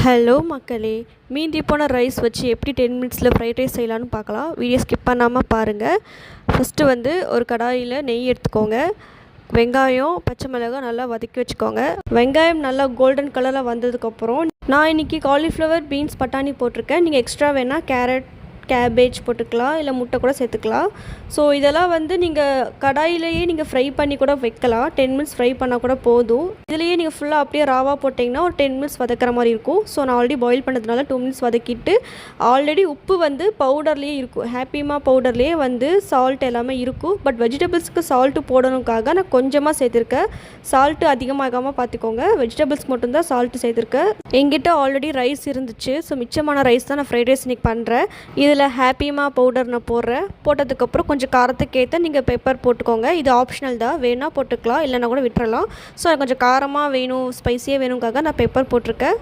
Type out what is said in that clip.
Hello மக்களே! மீந்தி போன rice வச்சு எப்படி 10 மினிட்ஸில் ஃப்ரைட் ரைஸ் செய்யலான்னு பார்க்கலாம். வீடியோ ஸ்கிப் பண்ணாமல் பாருங்கள். ஃபஸ்ட்டு ஒரு கடாயில் நெய் எடுத்துக்கோங்க. வெங்காயம், பச்சை மிளகாய் நல்லா வதக்கி வச்சுக்கோங்க. வெங்காயம் நல்லா கோல்டன் கலரில் வந்ததுக்கப்புறம் நான் இன்றைக்கி காலிஃப்ளவர், பீன்ஸ், பட்டாணி போட்டிருக்கேன். நீங்கள் எக்ஸ்ட்ரா வேணால் கேரட், கேபேஜ் போட்டுக்கலாம், இல்லை முட்டை கூட சேர்த்துக்கலாம். ஸோ இதெல்லாம் நீங்கள் கடாயிலேயே நீங்கள் ஃப்ரை பண்ணி கூட வைக்கலாம். 10 மினிட்ஸ் ஃப்ரை பண்ணால் கூட போதும். இதுலேயே நீங்கள் ஃபுல்லாக அப்படியே ராவாக போட்டிங்கன்னா ஒரு 10 மினிட்ஸ் வதக்கிற மாதிரி இருக்கும். ஸோ நான் ஆல்ரெடி பாயில் பண்ணதுனால 2 மினிட்ஸ் வதக்கிட்டு ஆல்ரெடி உப்பு பவுடர்லேயே இருக்கும். ஹாப்பிமா பவுடர்லேயே சால்ட் எல்லாமே இருக்கும். பட் வெஜிடபிள்ஸ்க்கு சால்ட்டு போடணுக்காக நான் கொஞ்சமாக சேர்த்துருக்கேன். சால்ட்டு அதிகமாகாமல் பார்த்துக்கோங்க. வெஜிடபிள்ஸ் மட்டும்தான் சால்ட்டு சேர்த்துருக்கேன். எங்கிட்ட ஆல்ரெடி ரைஸ் இருந்துச்சு. ஸோ மிச்சமான ரைஸ் தான் நான் ஃப்ரைட் ரைஸ் இன்றைக்கி பண்ணுறேன். இதில் ஹாப்பிமா பவுடர் நான் போடுறேன். போட்டதுக்கப்புறம் கொஞ்சம் காரத்துக்கு ஏற்ற நீங்கள் பெப்பர் போட்டுக்கோங்க. இது ஆப்ஷனல் தான், வேணால் போட்டுக்கலாம், இல்லைன்னா கூட விட்டுறலாம். ஸோ கொஞ்சம் காரமாக வேணும், ஸ்பைஸியாக வேணுங்காக நான் பெப்பர் போட்டிருக்கேன்.